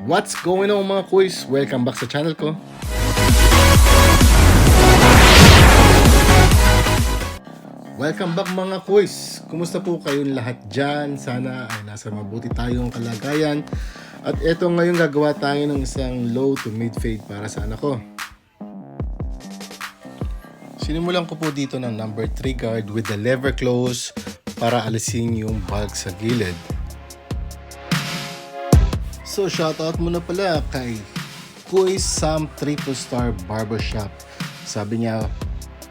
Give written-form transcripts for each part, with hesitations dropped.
What's going on mga kuys? Welcome back sa channel ko. Welcome back mga kuys. Kumusta po kayong lahat dyan? Sana ay nasa mabuti tayong kalagayan. At eto ngayon gagawa tayo ng isang low to mid fade para sa anak ko. Sinimulan ko po dito ng number 3 guard with the lever close para alisin yung bulk sa gilid. So shoutout muna pala kay Kuy Sam Triple Star Barbershop. Sabi niya,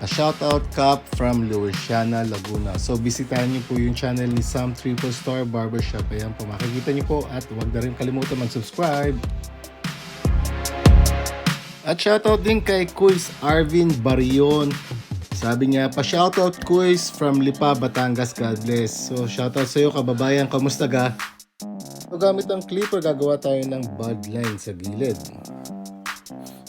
a shoutout cup from Louisiana, Laguna. So bisitahin niyo po yung channel ni Sam Triple Star Barbershop. Ayan po, makikita niyo po at huwag na rin kalimutan mag-subscribe. At shoutout din kay Kuys Arvin Barion. Sabi niya, pa-shoutout Kuys from Lipa, Batangas, God bless. So shoutout sa iyo kababayan, kamusta ka? So gamit ang clipper, gagawa tayo ng bud line sa gilid.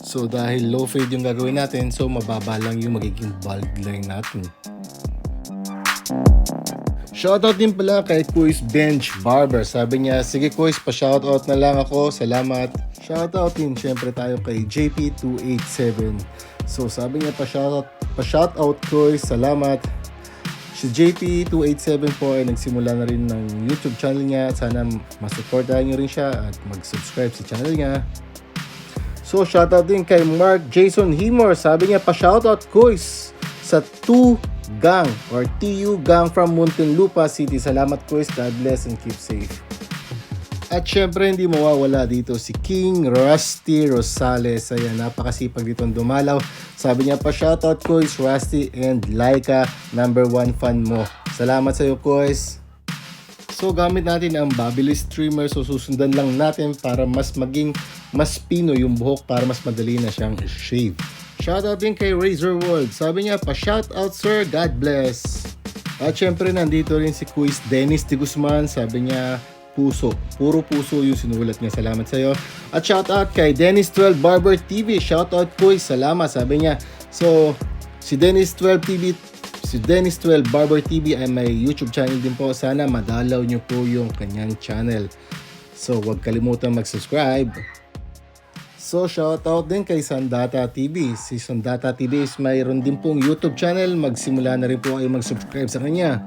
So dahil low fade yung gagawin natin, so mababa lang yung magiging bud line natin. Shoutout din pala kay Kuys Bench Barber. Sabi niya, sige Kuys, pa-shoutout na lang ako, salamat. Shoutout din syempre tayo kay JP287. So sabi niya, pa-shoutout Kuys, salamat. Si JP287 po ay nagsimula na rin ng YouTube channel niya. Sana masuportahan nyo rin siya at mag-subscribe sa channel niya. So shoutout din kay Mark Jason Himor. Sabi niya, pa-shoutout Kuys sa 2 Gang or TU Gang from Muntinlupa City. Salamat Kuys, God bless and keep safe. At syempre hindi mawawala dito si King Rusty Rosales. Ayan, napakasipag ditong dumalaw. Sabi niya, pa shoutout Kuys, Rusty and Laika, number 1 fan mo. Salamat sa iyo Kuys. So gamit natin ang Babyliss trimmer. So susundan lang natin para mas maging mas pino yung buhok para mas madali na siyang shave. Shoutout din kay Razor World. Sabi niya, pa shoutout sir, God bless. At syempre nandito rin si Kuys Dennis de Guzman. Sabi niya, puso. Puro puso yung sinulat niya. Salamat sa iyo. At shoutout kay Dennis12 Barber TV. Shoutout Kuy. Salamat. Sabi niya. So, si Dennis12 Barber TV ay may YouTube channel din po. Sana madalaw niyo po yung kanyang channel. So, huwag kalimutan mag-subscribe. So, shoutout din kay Sandata TV. Si Sandata TV is mayroon din pong YouTube channel. Magsimula na rin po kayo mag-subscribe sa kanya.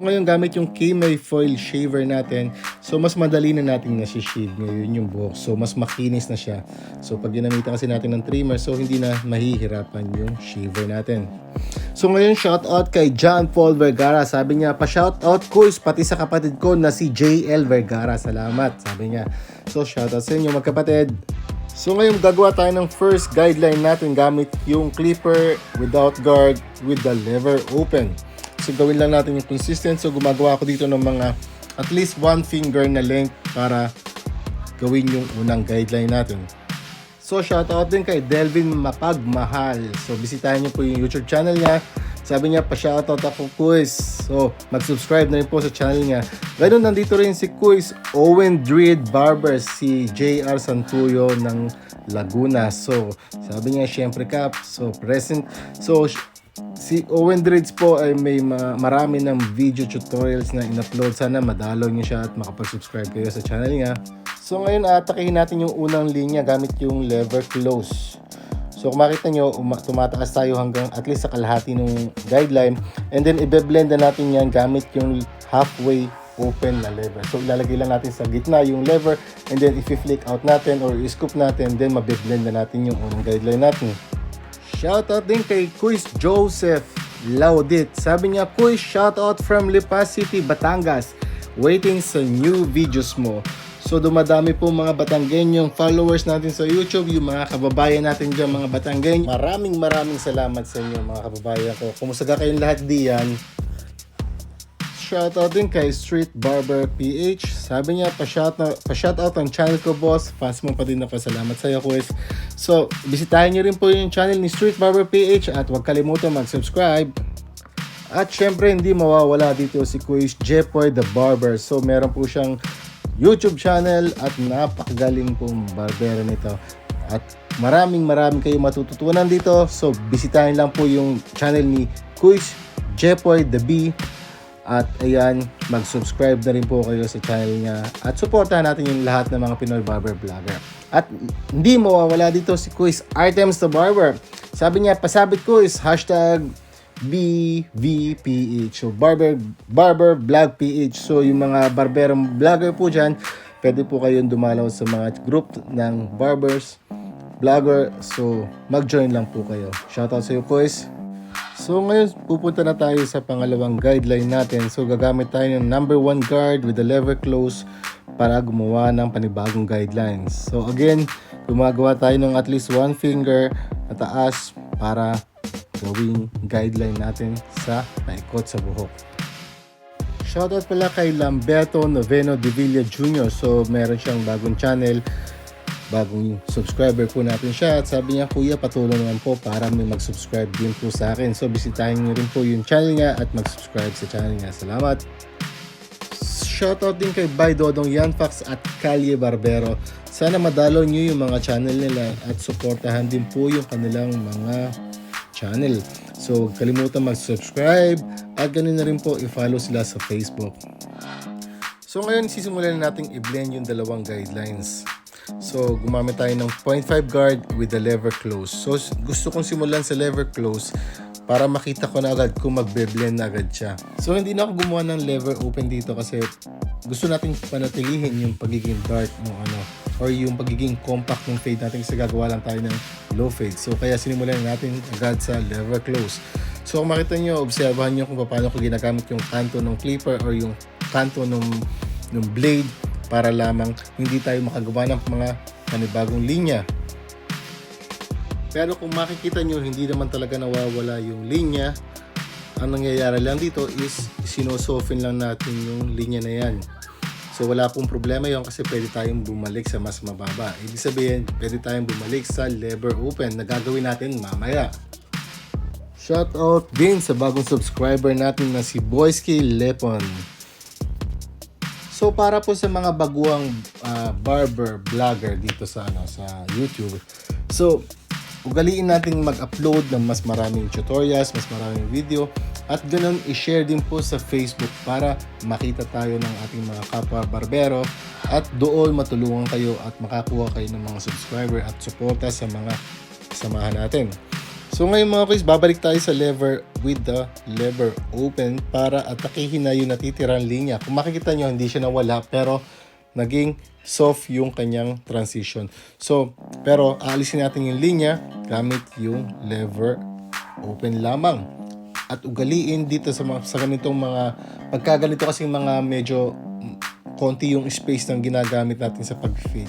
Ngayon gamit yung Kemei foil shaver natin, so mas madali na natin nasi-shave ngayon yung buhok, so mas makinis na siya. So pag ginamitan kasi natin ng trimmer, so hindi na mahihirapan yung shaver natin. So ngayon shoutout kay John Paul Vergara. Sabi niya, pa shoutout Kuys pati sa kapatid ko na si JL Vergara. Salamat, sabi niya. So shoutout sa inyo magkapatid. So ngayon gagawa tayo ng first guideline natin gamit yung clipper without guard with the lever open. So gawin lang natin yung consistent. So gumagawa ako dito ng mga at least 1 finger na length para gawin yung unang guideline natin. So shoutout din kay Delvin Mapagmahal. So bisitahin niyo po yung YouTube channel niya. Sabi niya, pa-shoutout ako Kuys. So mag-subscribe na rin po sa channel niya. Ganun nandito rin si Kuys Owen Dread Barber, si JR Santuyo ng Laguna. So sabi niya, syempre Kap, so present. So si Owen Dreads po ay may marami ng video tutorials na in-upload. Sana madalaw niyo siya at makapag-subscribe kayo sa channel niya. So ngayon atakihin natin yung unang linya gamit yung lever close. So kung makita nyo, tumataas tayo hanggang at least sa kalahati ng guideline. And then i-blend na natin yan gamit yung halfway open na lever. So ilalagay lang natin sa gitna yung lever. And then i-flick out natin or i-scoop natin. Then mabe-blend na natin yung unang guideline natin. Shoutout din kay Kuys Joseph Laudit. Sabi niya, Kuys, shoutout from Lipa City, Batangas. Waiting sa new videos mo. So dumadami po mga Batanggenyong followers natin sa YouTube, yung mga kababayan natin dyan, mga Batanggenyo. Maraming salamat sa inyo mga kababayan ko. Kumusta kayong lahat diyan? Shoutout din kay Street Barber PH. Sabi niya, pa-shoutout ang channel ko boss. Fans mo pa din ako. Salamat sa iyo Kuys. So, bisitahin niyo rin po yung channel ni Street Barber PH at huwag kalimutan mag-subscribe. At syempre hindi mawawala dito si Kuys Jepoy the Barber. So, meron po siyang YouTube channel at napakagaling pong barbero nito. At maraming kayong matututunan dito. So, bisitahin lang po yung channel ni Kuys Jepoy the B. At ayan, mag-subscribe na rin po kayo sa channel niya at supportahan natin yung lahat ng mga Pinoy barber vlogger. At hindi mawawala dito si Quiz Items the Barber. Sabi niya, pasabit ko is hashtag BVPH. So, Barber Vlog PH. So, yung mga barberong vlogger po dyan, pwede po kayong dumalaw sa mga group ng barbers, vlogger. So, mag-join lang po kayo. Shoutout sa iyo, Quiz. So ngayon pupunta na tayo sa pangalawang guideline natin. So gagamit tayo ng number 1 guard with the lever close para gumawa ng panibagong guidelines. So again, gumagawa tayo ng at least 1 finger na taas para gawing guideline natin sa paikot sa buhok. Shoutout pala kay Lamberto Noveno de Villa Jr. So meron siyang bagong channel. Bagong subscriber po natin siya at sabi niya, kuya, patulong naman po para may mag-subscribe din po sa akin. So bisitahin niyo rin po yung channel niya at mag-subscribe sa channel niya. Salamat! Shoutout din kay Bay Dodong Yanfax at Kalye Barbero. Sana madalaw niyo yung mga channel nila at suportahan din po yung kanilang mga channel. So kalimutan mag-subscribe at ganun na rin po i-follow sila sa Facebook. So ngayon sisimulan natin i-blend yung dalawang guidelines. So, gumamit tayo ng 0.5 guard with the lever close. So, gusto kong simulan sa lever close para makita ko na agad kung magbe-blend na agad siya. So, hindi na ako gumawa ng lever open dito kasi gusto natin panatilihin yung pagiging dark ng or yung pagiging compact ng fade natin kasi gagawa lang tayo ng low fade. So, kaya sinimulan natin agad sa lever close. So, kung makita nyo, obserbahan nyo kung paano ko ginagamit yung kanto ng clipper or yung kanto ng blade para lamang hindi tayo makagawa ng mga panibagong linya. Pero kung makikita nyo, hindi naman talaga nawawala yung linya. Ang nangyayari lang dito is sinosoften lang natin yung linya na yan. So wala pong problema yun kasi pwede tayong bumalik sa mas mababa. Ibig sabihin, pwede tayong bumalik sa lever open na gagawin natin mamaya. Shoutout din sa bagong subscriber natin na si Boyski Lepon. So para po sa mga baguang barber vlogger dito sa YouTube. So ugaliin natin mag-upload ng mas maraming tutorials, mas maraming video at ganun i-share din po sa Facebook para makita tayo ng ating mga kapwa barbero at doon matulungan kayo at makakuha kayo ng mga subscriber at suporta sa mga samahan natin. So ngayon mga guys, babalik tayo sa lever with the lever open para atakihin na yung natitirang linya. Kung makikita nyo, hindi siya nawala pero naging soft yung kanyang transition. So, pero aalisin natin yung linya gamit yung lever open lamang. At ugaliin dito sa ganitong mga, pagka ganito kasi mga medyo konti yung space ng ginagamit natin sa pag-fade.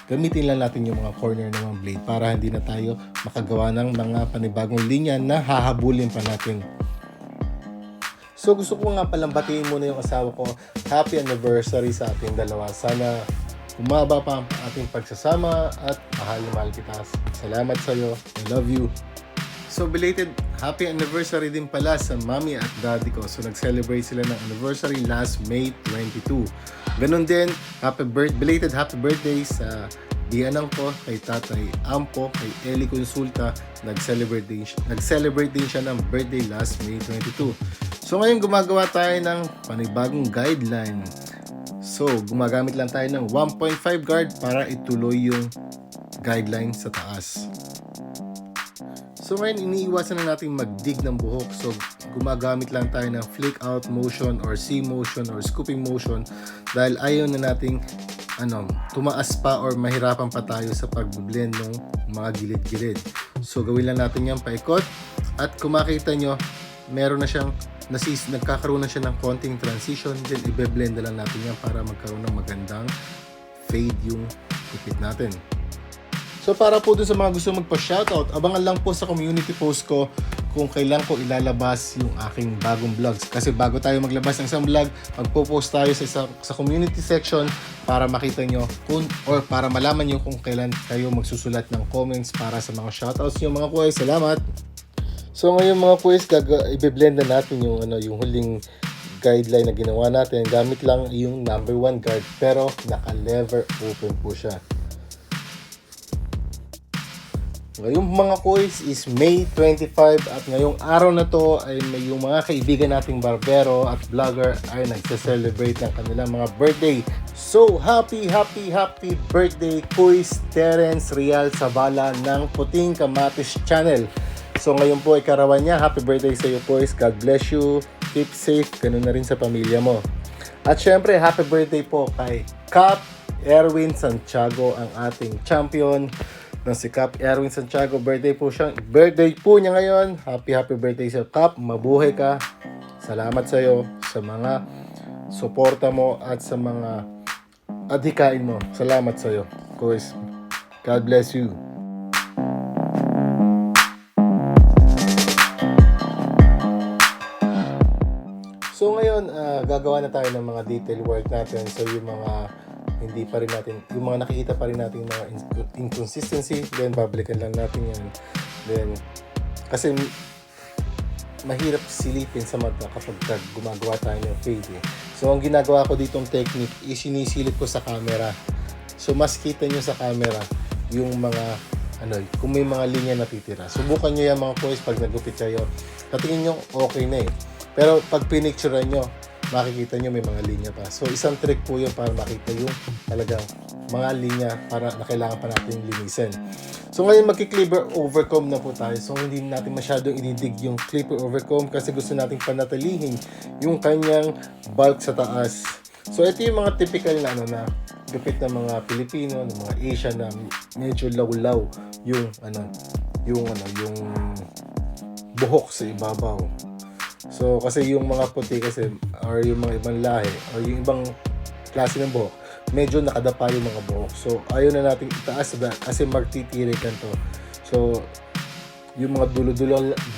Gamitin lang natin yung mga corner ng mga blade para hindi na tayo makagawa ng mga panibagong linya na hahabulin pa natin. So gusto ko nga palang batiin muna yung asawa ko. Happy anniversary sa ating dalawa. Sana umaba pa ang ating pagsasama at mahal na mahal kita. Salamat sa iyo. I love you. So belated happy anniversary din pala sa mommy at daddy ko. So nag-celebrate sila ng anniversary last May 22. Ganun din, belated happy birthday sa dianang ko, kay Tatay Ampo, kay Eli Consulta. Nag-celebrate din siya ng birthday last May 22. So ngayon gumagawa tayo ng panibagong guideline. So gumagamit lang tayo ng 1.5 guard para ituloy yung guideline sa taas. So ngayon iniiwasan na natin mag-dig ng buhok. So gumagamit lang tayo ng flick out motion or C motion or scooping motion dahil ayaw na nating tumaas pa or mahirapan pa tayo sa pag-blend ng mga gilid-gilid. So gawin lang natin yan paikot at kung makita nyo meron na siyang nagkakaroon na siya ng konting transition, then i-blend na lang natin yan para magkaroon ng magandang fade yung kupit natin. So para po dun sa mga gusto magpa-shoutout, abangan lang po sa community post ko kung kailan ko ilalabas yung aking bagong vlogs. Kasi bago tayo maglabas ng isang vlog, magpo-post tayo sa community section para makita nyo or para malaman nyo kung kailan kayo magsusulat ng comments para sa mga shoutouts nyo mga kuya. Salamat! So ngayon mga kuya, i-blend na natin yung huling guideline na ginawa natin. Gamit lang yung number 1 guard pero naka-lever open po siya. Ngayong mga kuys is May 25 at ngayong araw na to ay may yung mga kaibigan nating barbero at vlogger ay nagse-celebrate ng kanilang mga birthday. So, happy birthday Kuys Terence Real Zavala ng Puting Kamatis Channel. So, ngayon po ay karawan niya. Happy birthday sa iyo Kuys. God bless you. Keep safe. Ganun na rin sa pamilya mo. At syempre, happy birthday po kay Cap Erwin Santiago, ang ating champion na si Cap Erwin Santiago. Birthday po niya ngayon. Happy birthday sa Cap. Mabuhay ka. Salamat sa iyo sa mga suporta mo at sa mga adhikain mo. Salamat sa iyo, Kuys. God bless you. So ngayon, gagawa na tayo ng mga detail work natin. So yung mga hindi pa rin natin, yung mga nakikita pa rin natin mga inconsistency, then babalikan lang natin yan. Then, kasi mahirap silipin sa mata kapag gumagawa tayo ng fade eh. So ang ginagawa ko ditong technique is sinisilip ko sa camera. So mas kita nyo sa camera yung mga kung may mga linya natitira. Subukan nyo yan mga boys pag nagupit kayo. Tatingin nyo okay na eh. Pero pag pinicturean nyo, makikita nyo may mga linya pa. So isang trick po yun para makita yung talagang mga linya para na kailangan pa natin linisin. So ngayon magki-clipper overcomb na po tayo. So hindi natin masyadong ididig yung clipper overcomb kasi gusto nating panatilihin yung kanyang bulk sa taas. So ito yung mga typical na na gupit ng mga Pilipino, ng mga Asian na medyo law-law yung yung buhok sa ibabaw. So, kasi yung mga puti kasi, or yung mga ibang lahi, or yung ibang klase ng buhok, medyo nakadapa yung mga buhok. So, ayaw na natin itaas kasi magtitirikan to. So, yung mga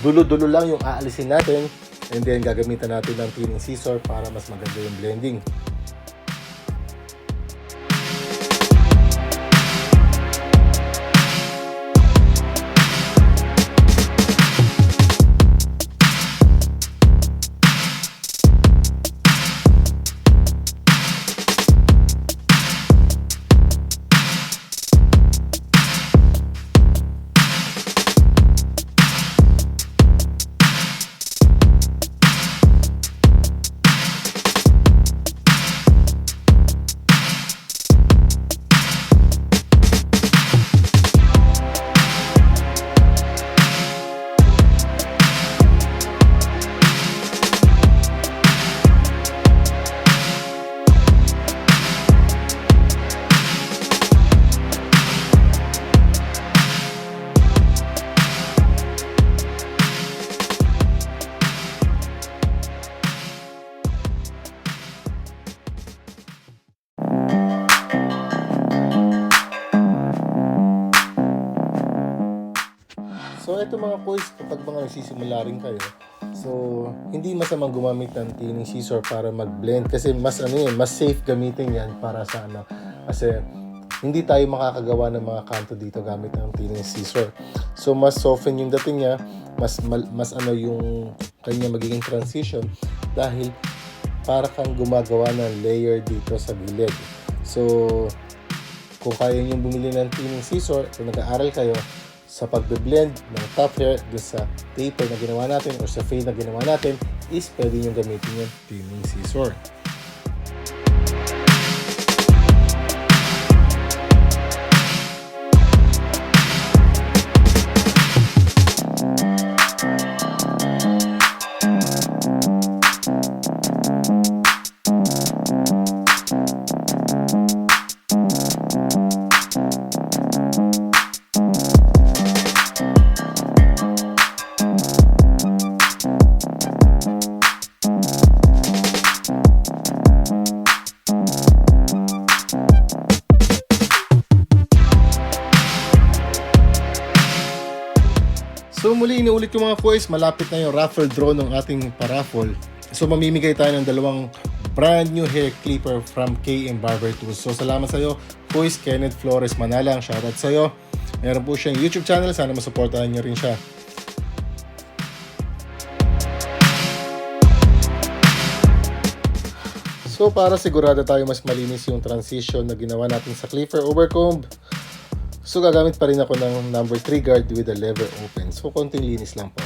dulo-dulo lang yung aalisin natin, and then gagamitan natin ng cleaning scissor para mas maganda yung blending. So ito mga kuys, kapag mga nagsisimula rin kayo, so hindi masamang gumamit ng cleaning scissor para mag-blend kasi mas mas safe gamitin yan para sa kasi hindi tayo makakagawa ng mga kanto dito gamit ng cleaning scissor. So mas soften yung dating niya, mas yung kanya magiging transition dahil para kang gumagawa ng layer dito sa gilid. So kung kaya nyo bumili ng cleaning scissor, kung nag-aaral kayo, sa pagbe-blend ng top hair doon sa taper na ginawa natin or sa fade na ginawa natin is pwede nyo gamitin yung cleaning scissor. So muli, inuulit ko mga boys, malapit na yung raffle draw ng ating paraffle. So mamimigay tayo ng dalawang brand new hair clipper from KM Barber Tools. So salamat sa iyo, boys. Kenneth Flores Manalang, shoutout sa iyo. Meron po siyang YouTube channel, sana masuportahan niyo rin siya. So para sigurado tayo mas malinis yung transition na ginawa natin sa clipper overcomb, So gagamit pa rin ako ng number 3 guard with the lever open. So konting linis lang po.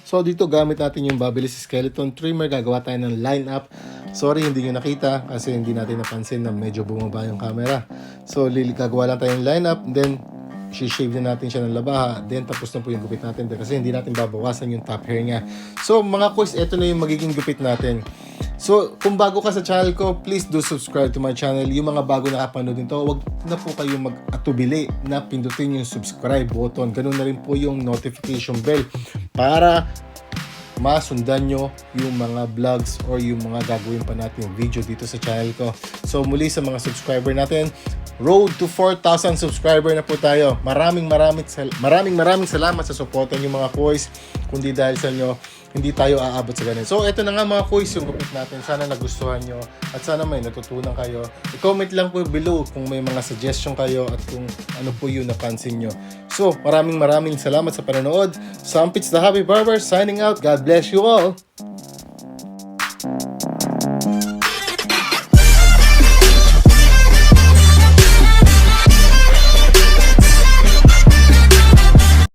So dito gamit natin yung Babyliss skeleton trimmer, gagawa tayo ng lineup. Sorry hindi nyo nakita kasi hindi natin napansin na medyo bumaba yung camera. So gagawa lang tayo ng lineup, then shave na natin siya ng labaha, then tapos na po yung gupit natin kasi hindi natin babawasan yung top hair niya. So mga kuys, ito na yung magiging gupit natin. So kung bago ka sa channel ko, please do subscribe to my channel. Yung mga bago nakapanood nito, wag na po kayong mag-atubili na pindutin yung subscribe button. Ganun na rin po yung notification bell para masundan nyo yung mga vlogs or yung mga gagawin pa natin video dito sa channel ko. So muli sa mga subscriber natin, road to 4,000 subscriber na po tayo. Maraming salamat sa suporta nyo mga kuys. Kundi dahil sa inyo, hindi tayo aabot sa ganun. So eto na nga mga kuys yung gupit natin. Sana nagustuhan nyo at sana may natutunan kayo. I-comment lang po below kung may mga suggestion kayo at kung ano po yung napansin nyo. So maraming salamat sa panonood. Sampitz the Hobby Barber signing out. God bless you all.